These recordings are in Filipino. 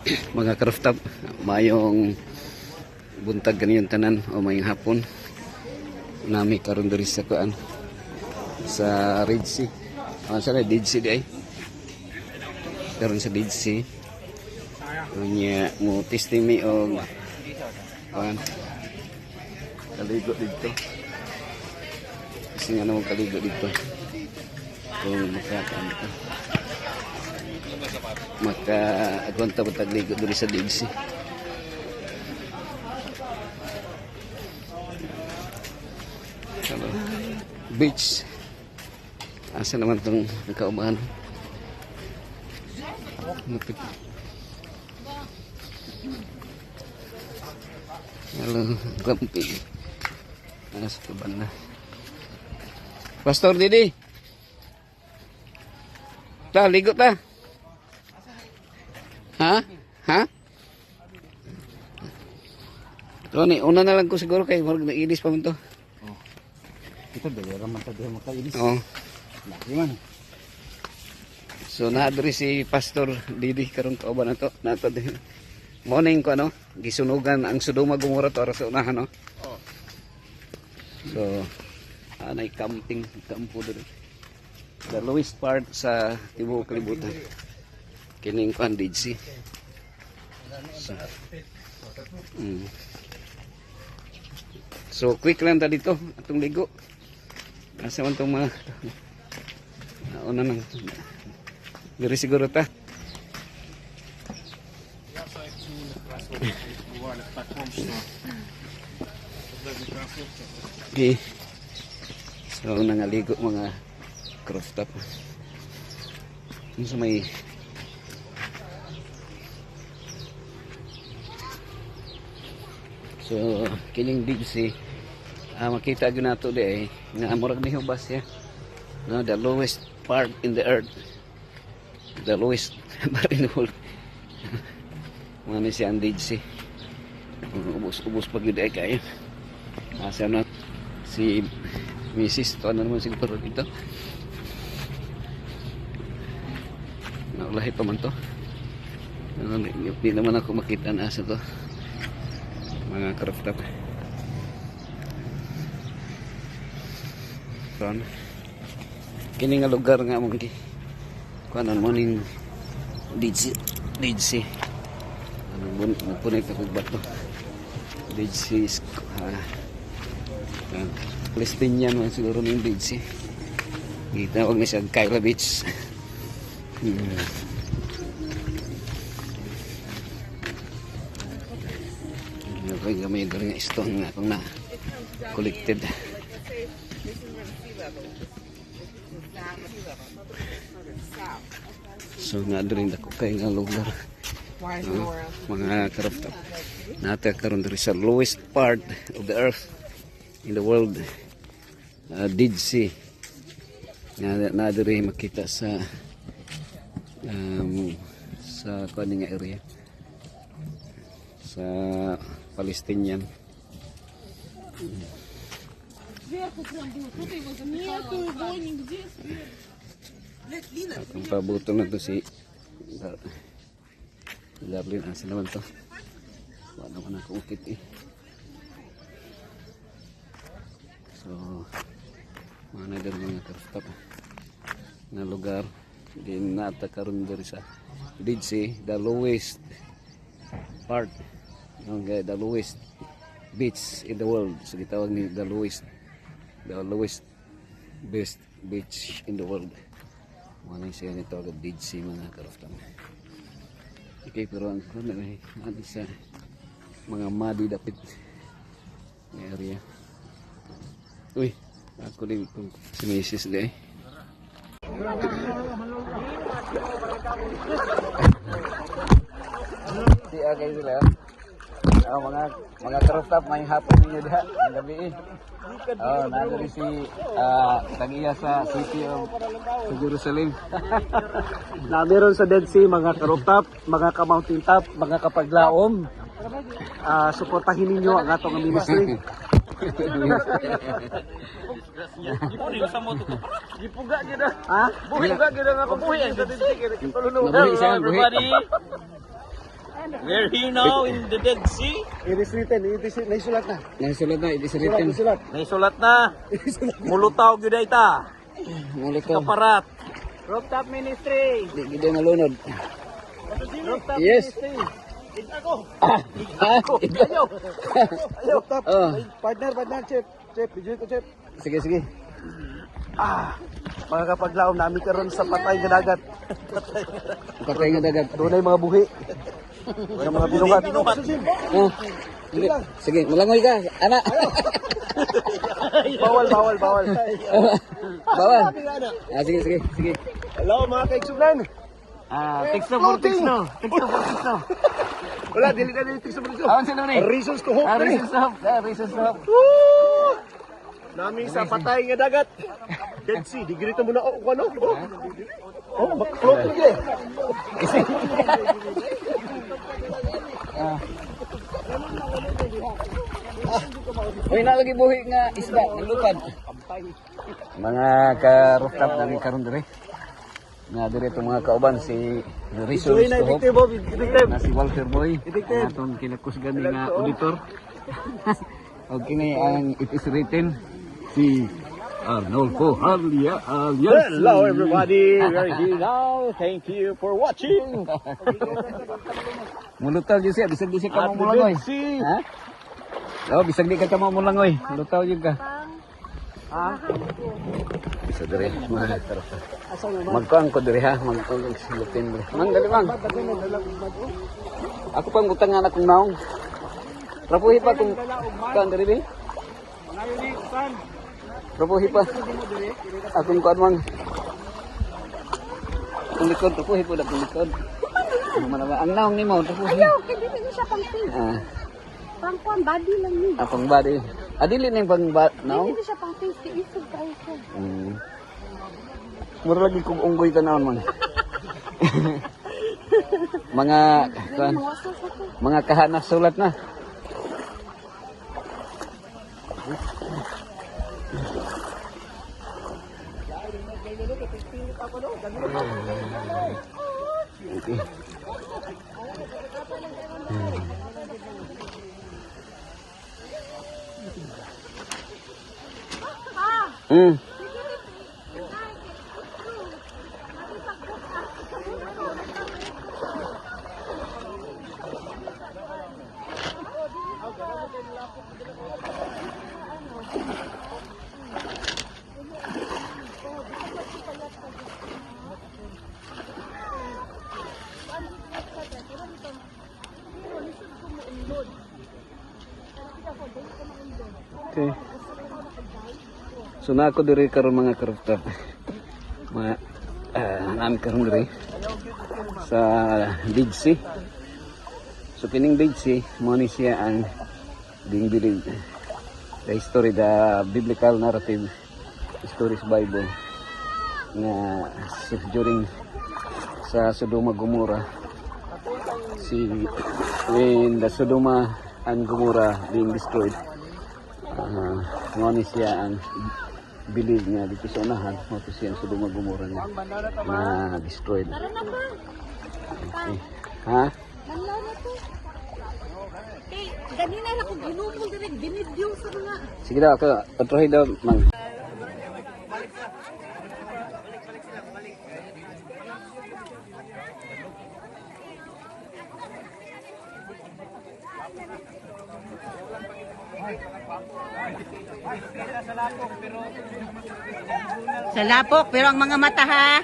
Mga karooftop, mayong buntag ganyan tanan o mayong hapon nami karon diri sa kuan sa Red Sea. Sa Red Sea di ay. Karon sa Red Sea. Unya mo testing mi og kuan kaligo dito. Kasi nga naman kaligo dito. Kung maka-agwanta ba tagligo dito sa Red Sea. Hello. Beach. Asa naman itong kaubahan. Napit. Hello, glamping. Asa ka ba na? Pastor Didi. Ta, ligo ta. Ha? Ha? Ronnie, una na lang ko siguro kay marag nainis pa man to. Oh. Ito dali ra man ta di makainis. Oo. Laki man. So naadri si Pastor Didi karon kauban nato. Nato din. Morning ko ano, gisunugan ang Sodoma Gomora to ara sa unahan no. Oh. So anay camping kampo diri. The lowest part sa tibuok kalibutan. Kining kuan Red Sea. So, so quick lang ta dito atong ligo. Asa man tong mga una nang diri siguro ta. Okay. So nangaligo mga crosstop. Sa may so kining Red Sea makita gyud nato di nga murag ni hubas ya. No, the lowest part in the earth. The lowest part in the world. Mga ni si Red Sea. Ubos pag yun ay kayo. Asa na si Mrs. to ano naman siguro dito. Naulahi pa man to. Hindi naman ako makita na asa to. Mga karooftop. Kini nga lugar nga mong kuanan mo ning Red Sea. Ano punay ka kog bato. Red Sea is Palestinian man siguro ning Red Sea. Gitawag na siya Kayla Beach. Kaya gamay doon nga stone nga itong na collected. So nga doon rin ako kayo nga lugar. Mga karooftop. Nata karon diri sa lowest part of the earth in the world. Red Sea. Na diri makita sa kaning area. Sa Palestinian. Ang pabuto na to si Darlene. Asa naman to? Wala naman ako ukit eh. So mana din mga karooftop na lugar din nata karon diri sa Red Sea, the lowest part, the lowest beach in the world. So gitawag ni the lowest best beach in the world. Ano siya nito agad Red Sea mga karooftop. Okay, pero ang ano sa mga muddy dapit area. Uy, ako din kung si Mrs. di eh. Si agay sila. Mga karooftop may hapon ninyo diha ng gabi eh. Nandito si tagiya sa City of Jerusalem. Nameron sa Dead Sea mga karooftop, mga ka-mountain top, mga kapaglaom. Suportahin ninyo ang atong ministry. Gipuga sa moto ko. Gipuga gid. Ha? Buhi nga gid nga buhi ang statistic. Nabuhi siya, buhi. Everybody. We're here now in the Dead Sea. It is written, naisulat na. Nasulat na, it is Sulat, written. naisulat. May sulat na. Mulutaw gyud ita. Mulito. Kaparat. Rooftop Ministry. Di gid malunod. Rooftop Yes. Ministry. Ikaw. Rooftop. Oh. Partner, chef. Chef, video ko, chef. Sige, sige. Mga kapaglaom namin karon sa patay nga dagat. Patay nga dagat. Doon ay mga buhi. Mga binuhat. Oh. Sige, sige, malangoy ka. Ana. Bawal. Bawal. Sige, sige, sige. Hello mga kaigsunan. Text no. Wala, dili na text sa production. Awan sila ni. Reasons to hope. Reasons of. Nami sa patay nga dagat. Dead Sea, di ganito mo na ano? Float lagi. Uy, nalagi buhi nga isda, nilupad. Mga ka-rooftop namin karon dire. Nga dire itong mga kauban si Reasons to Hope. Na si Walter Boy. Ang atong kinakusgan ni nga auditor. Okay na ang it is written si Arnolfo Harlia alias. Hello everybody. We're here now. Thank you for watching. Mulutaw yun siya, bisag di siya ka At the mamulangoy. Dead Sea. Ha? Oo, bisag di ka ka mamulangoy. Mulutaw yun ka. Bisa dire, magkuang ko dire ha, magkuang ko silupin dire. Mang, dali mang. Ako pang utang nga na kong naong. Rapuhi pa kung kaan dire be? Rapuhi pa. Akong kuan mang. Akong likod, rapuhi po na akong likod. Ang naong ni mo, rapuhi. Ayaw, hindi na siya pang face. Pang body lang yun. Akong body. Adili na yung pang naong? Hindi siya pang face. Isog tayo siya. Mura lagi kong unggoy ka naon man. Mga kuan, mga kahanas sulat na. Okay. Mm. Okay. So na ako diri karon mga karuptap. Mga namin karon diri sa Dead Sea. So kining Dead Sea mo ni siya ang being believed. The history, the biblical narrative stories Bible na during sa Sodoma Gomorrah, when the Sodoma and Gomorrah being destroyed, ni siya ang believe niya dito sa unahan, mo siya ang Sodoma Gomorrah na destroyed. Okay. Ha? Wala na to. Eh, ganina na kung ginumol direct, binidyo sa mga... Sige daw, ako, patrohin daw, mang. Sa lapok, pero ang mga mata ha.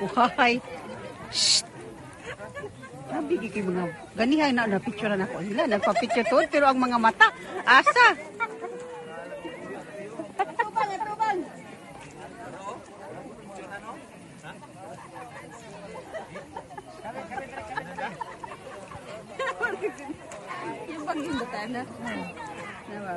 Uhay. Shh. Nabigi kayo mga ganihay na picture na ako. Hila, nagpa-picture to, pero ang mga mata, asa. Yung pangin ba tayo na? Diba?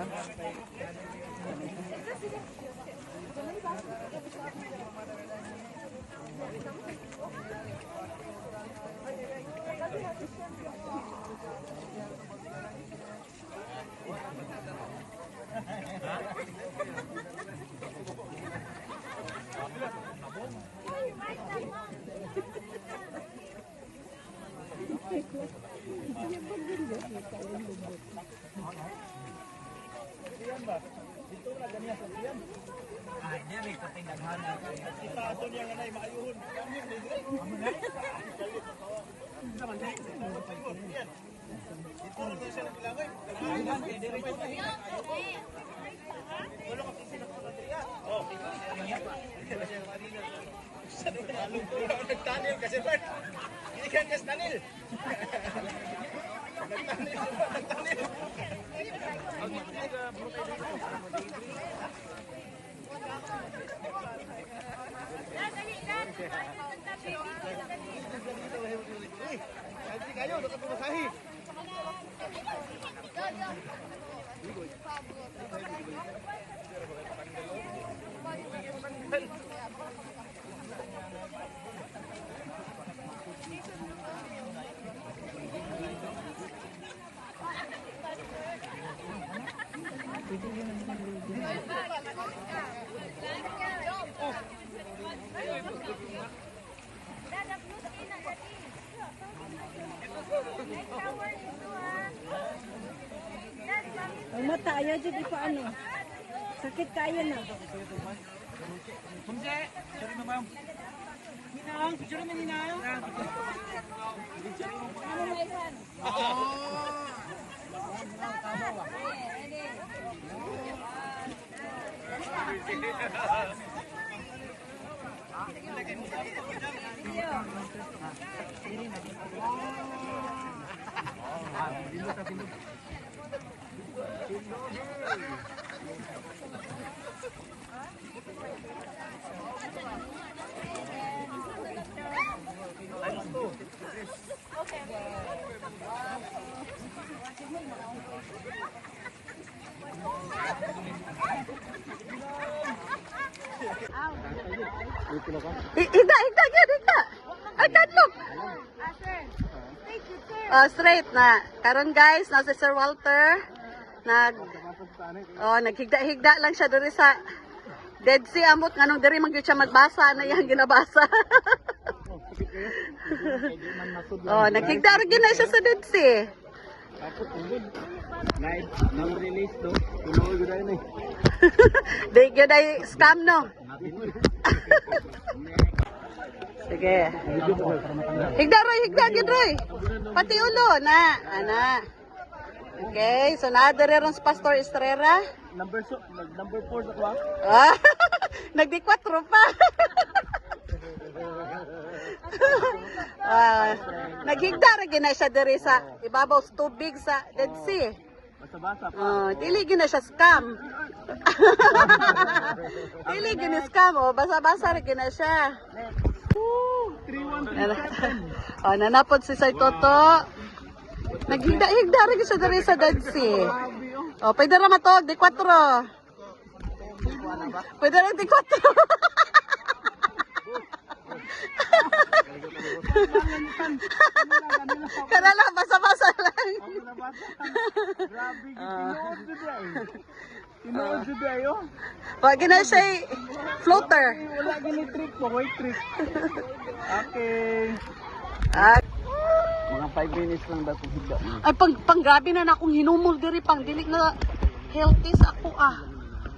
Ang mata, ayaw dyan di pa ano. Sakit kaya na. Higda, higda. Ay, kadlok. Straight na. Karon guys, nasa Sir Walter. Naghigda-higda lang siya diri sa Dead Sea amot nganong diri man gyud siya magbasa na yang ginabasa. Naghigda ra gyud na siya sa Dead Sea. Na-release to. Tumawa gyud ay nay. Di gyud ay scam no. Sige. Higda gyud Roy. Pati ulo na, ana. Okay, so naadere ron sa Pastor Estrera. Number 4 sa kwa. Nagdi 4 pa. Naghigda ra gyud na siya diri sa ibabaw sa tubig sa Dead Sea. Basa-basa pa. Dili gyud na siya scam. Dili gyud na scam, basa-basa ra gyud na siya. 3137. Nanapod si Say Toto. Naghigda-higda rin siya diri sa Dead Sea. Pwede ra matog, di 4. Pwede ra di 4. Kana lang, basa-basa lang. Grabe, tinuod jud ay. Tinuod jud ay oh. Wag na siya floater. Wala gini trick mo, white trick. Okay. Mga 5 minutes lang daw kung higda mo. Ay, pang grabe na akong hinumol diri, pang dili na healthy sa ako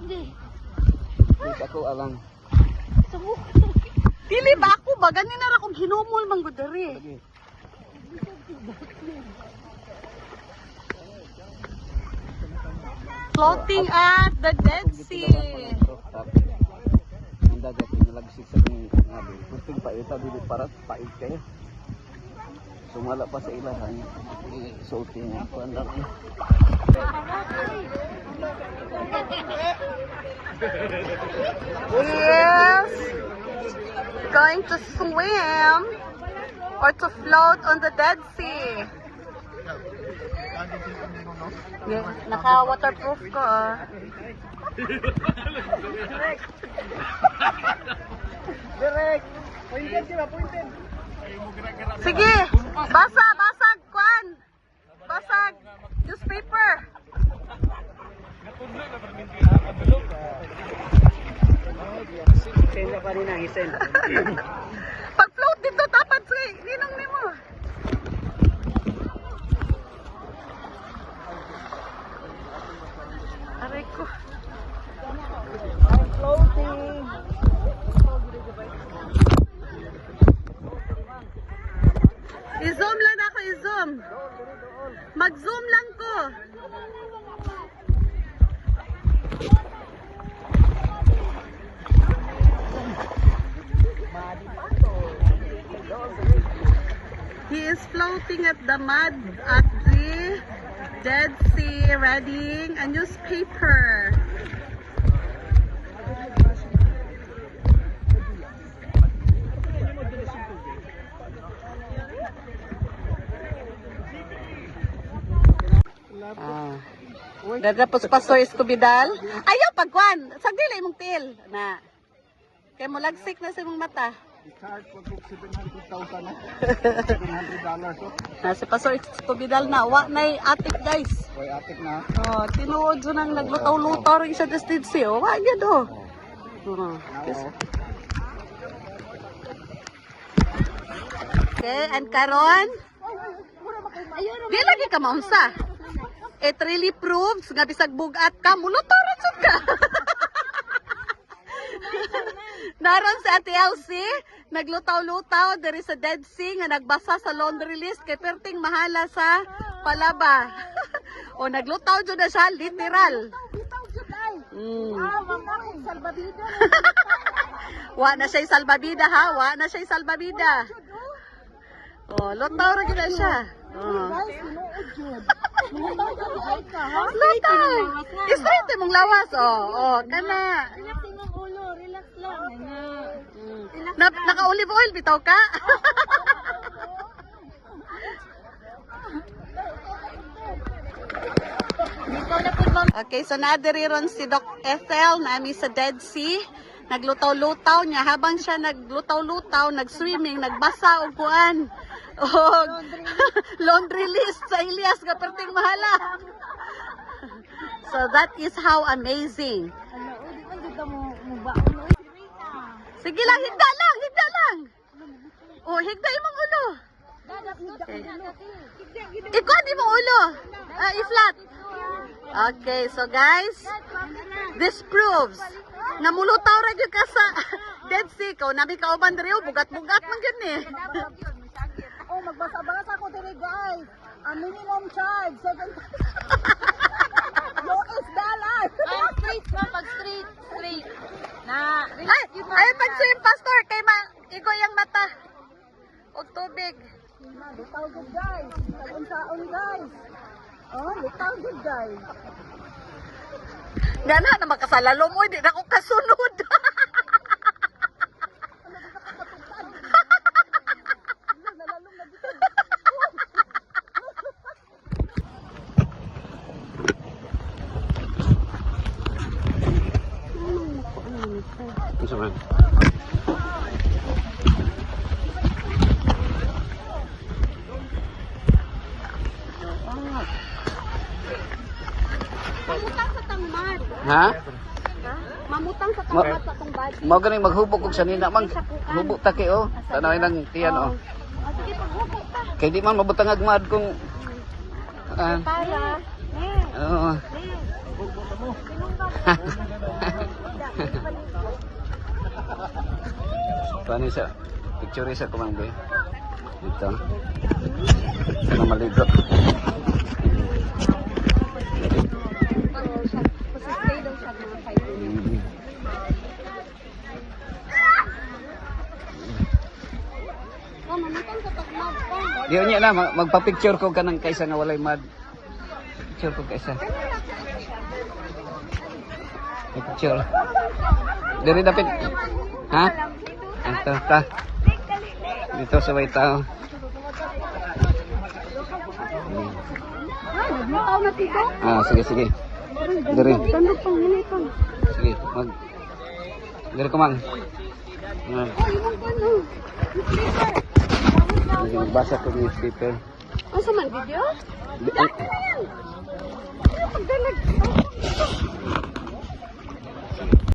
Hindi. Dito ako alang. Dili ba ako ba? Ganin na akong hinumol mang diri. Floating at the Dead Sea. Ang dagat pinalagsik sa kong nabi. Kusting paita dili para pait kayo. Sumala pa sa ilahan. Isuotin niya. Kuandang Yes. Going to swim or to float on the Dead Sea. Yeah, naka-waterproof ko ah. Sige, basag, kwan. Basag, newspaper. Pag-float dito, dapat ninong nimo. Aray ko. I-zoom lang ako, i-zoom. Mag-zoom lang ko. He is floating at the mud at the Dead Sea, readying a newspaper. Dadapos Pastor Escobidal. Ayaw pagkuan. Sagdila imong til na. Kay mo lagsik na sa imong mata. I-charge ko $700,000 na. $700 Na si Pastor Escobidal na wa nay atik guys. Hoy, atik na. Oh, tinuod so nang naglutaw-lutaw rin sa Destin Sea. Oh, wa gyud oh. Okay, and karon di lagi ka maunsa. It really proves nga bisag bugat ka, mulutoran sud ka. Naron sa Ate Elsie, naglutaw-lutaw diri sa Dead Sea nga nagbasa sa laundry list kay perting mahala sa palaba. O naglutaw jud na siya literal. Wa na siya salbabida ha, wa na siya salbabida. Oh, lutaw ra gyud na siya. Lutaw. Straight mong lawas oh, kana. Relax lang. Naka-olive oil bitaw ka? Okay, so nadiriron si Doc Ethel nami sa Dead Sea. Naglutaw-lutaw niya habang siya naglutaw-lutaw, nag-swimming, nagbasa og kuan. Og laundry list sa Elias nga perting mahala. So that is how amazing. Sige lang, higda lang. Oh, higda imong ulo. Okay. Ikuan imong ulo. I-flat. Okay, so guys, this proves na mulutaw ra gyud ka sa Dead Sea. Kau nami kauban diri bugat-bugat man gyud ni. Oh, magbasa-basa ko diri guys. Ang minimum charge, $7. $US. Straight mo, pag straight. Na, Ay pag-swim, pastor, kay igo yang mata. Og tubig. lutaw good guys. Taon-taon guys. Oh, lutaw good guys. Gana na makasalalo mo, di na ko kasunod. Ano man? Mamutang sa tangmad. Ha? Mamutang sa tangmad sa tong body. Mao ganing maghubog kog sanina mang hubog ta kay oh. Tanaw nang tiyan oh. Sige, paghubog ta. Kay di man mabutang agmad kung Para. oo. Paano siya? Picture sa kumang boy. Dito. Sana maligot. Pasistay daw siya mga 5 minutes. Oh, mamutang sa tangmad. Di niya na magpa-picture ko kanang kaysa nga walay mad. Picture ko kaysa. Picture. Diri dapat. Ha? Ito ta. Dito sa way tao. Lutaw na tito. Ah, sige, sige. Diri. Tandog pang hinipang. Sige, Diri ko man. Ah, Ay, yung ano. sige, magbasa ko ng newspaper. Ang sa man video? Di- Pagdalag.